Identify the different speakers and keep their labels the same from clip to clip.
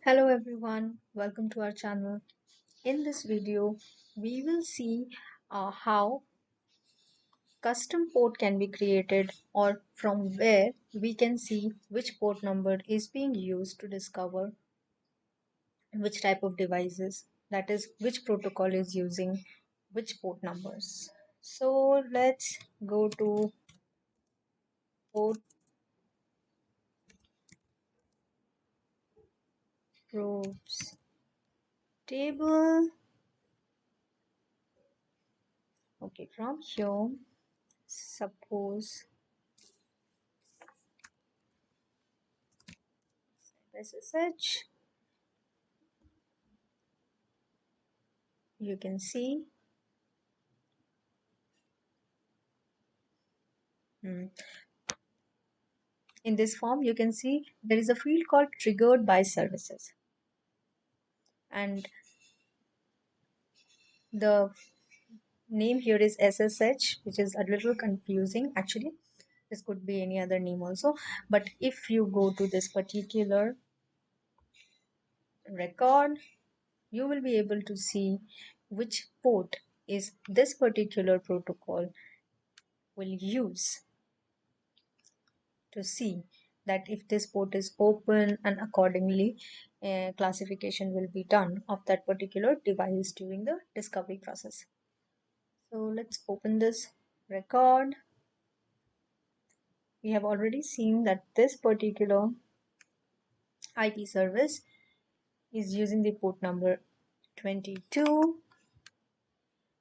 Speaker 1: Hello everyone, welcome to our channel. In this video, we will see how custom port can be created or from where we can see which port number is being used to discover which type of devices, that is, which protocol is using which port numbers. So let's go to port probes table. Okay, from here, suppose SSH, you can see in this form, you can see there is a field called triggered by services, and the name here is SSH, which is a little confusing actually. This could be any other name also, but if you go to this particular record, you will be able to see which port is this particular protocol will use to see that if this port is open, and accordingly classification will be done of that particular device during the discovery process. So let's open this record. We have already seen that this particular IP service is using the port number 22.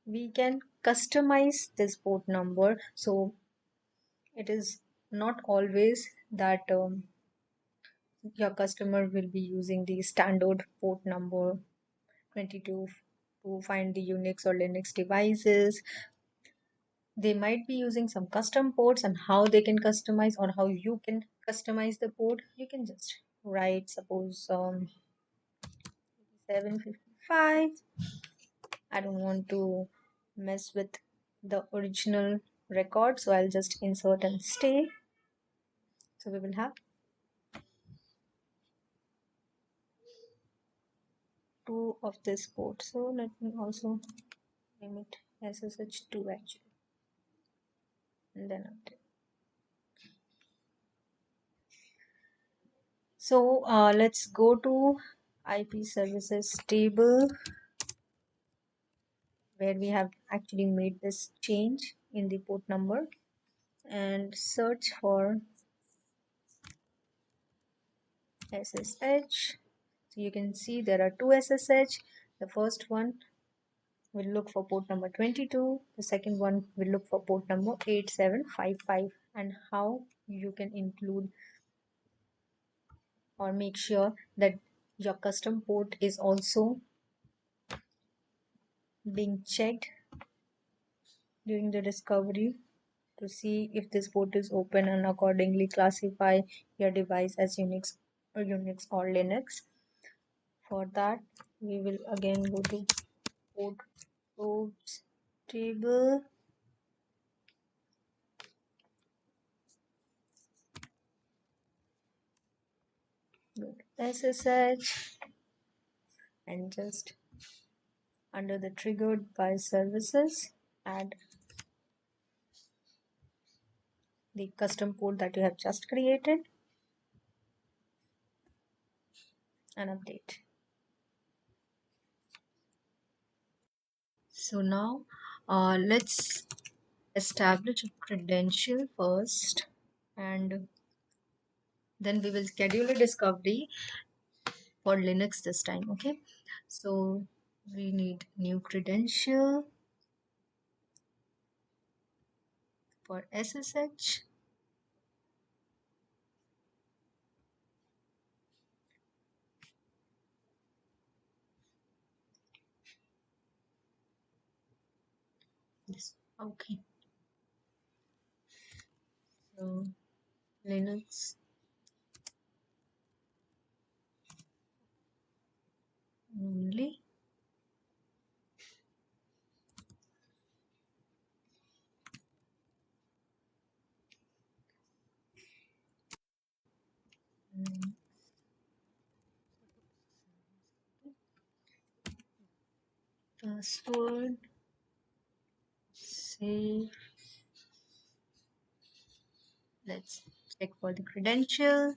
Speaker 1: We can customize this port number, so it is not always that your customer will be using the standard port number 22 to find the Unix or Linux devices. They might be using some custom ports, and how they can customize or how you can customize the port, you can just write, suppose 755. I don't want to mess with the original record, so I'll just insert and stay. So we will have two of this port. So let me also name it SSH2 actually, and then update. So let's go to IP services table, where we have actually made this change in the port number, and search for SSH. So you can see there are two SSH. The first one will look for port number 22. The second one will look for port number 8755. And how you can include or make sure that your custom port is also being checked during the discovery to see if this port is open, and accordingly classify your device as Unix or Linux. For that, we will again go to port probes table, go to SSH, and just under the triggered by services, add the custom port that you have just created and update. So now let's establish a credential first, and then we will schedule a discovery for Linux this time. Okay, so we need new credential for SSH. This, okay, so Linux only. password, save. Let's check for the credential.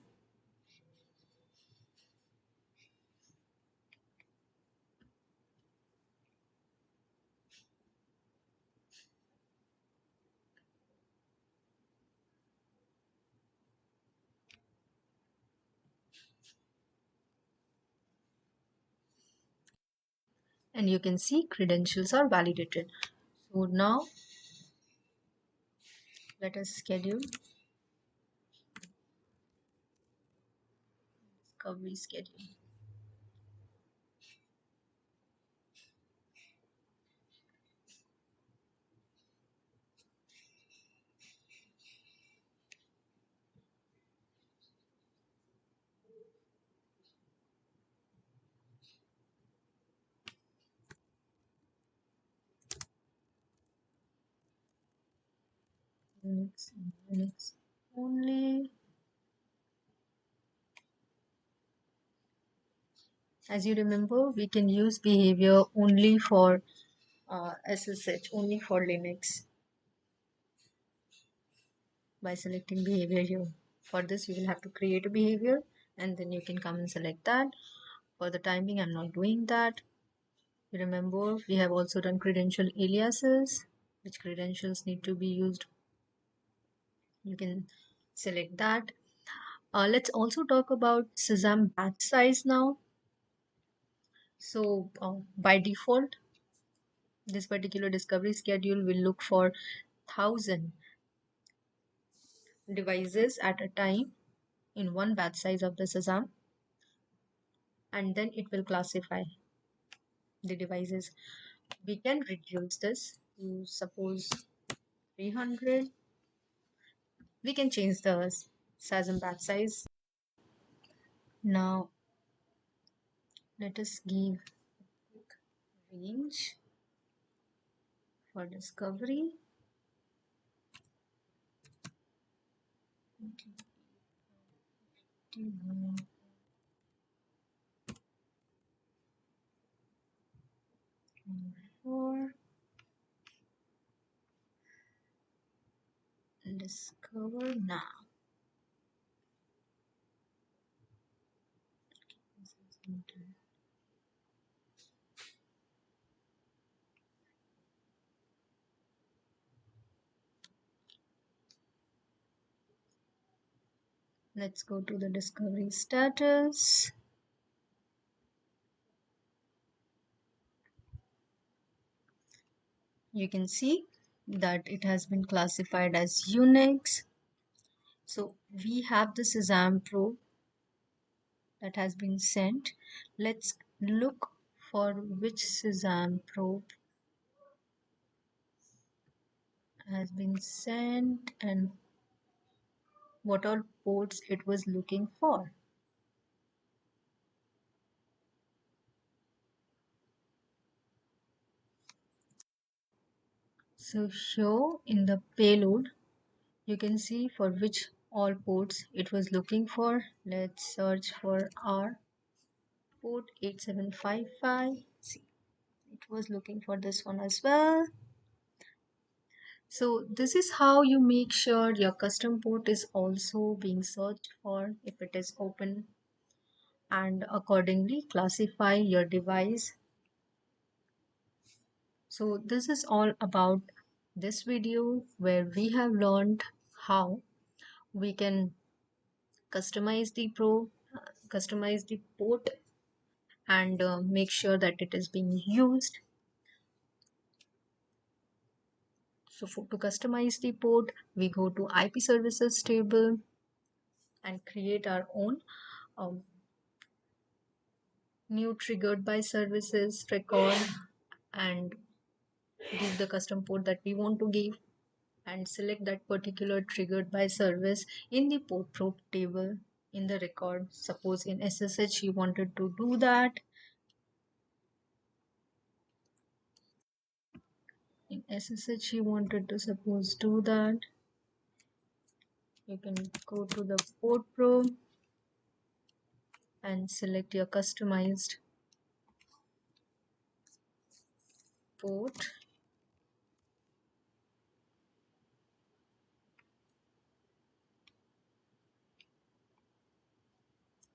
Speaker 1: And you can see credentials are validated. So now let us schedule discovery schedule. Unix only. As you remember, we can use behavior only for SSH, only for Linux by selecting behavior here. For this, you will have to create a behavior and then you can come and select that. For the time being, I'm not doing that. Remember, we have also done credential aliases, which credentials need to be used. You can select that. Let's also talk about SESAM batch size now. So by default, this particular discovery schedule will look for 1,000 devices at a time in one batch size of the SESAM, and then it will classify the devices. We can reduce this to suppose 300. We can change the SESAM batch size. Now let us give range for discovery. For discover now. Let's go to the discovery status. You can see that it has been classified as Unix. So we have the SESAM probe that has been sent. Let's look for which SESAM probe has been sent and what all ports it was looking for. So here in the payload, you can see for which all ports it was looking for. Let's search for our port 8755. See, it was looking for this one as well. So this is how you make sure your custom port is also being searched for if it is open, and accordingly classify your device. So this is all about this video where we have learned how we can customize the customize the port and make sure that it is being used. So to customize the port, we go to IP services table and create our own um, new triggered by services record and give the custom port that we want to give and select that particular triggered by service in the port probe table in the record. Suppose in SSH you wanted to do that. In SSH you wanted to suppose do that. You can go to the port probe and select your customized port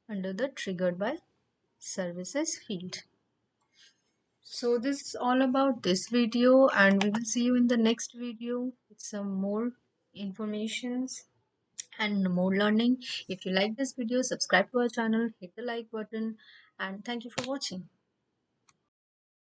Speaker 1: under the triggered by services field. So this is all about this video, and we will see you in the next video with some more informations and more learning. If you like this video, subscribe to our channel, hit the like button, and thank you for watching.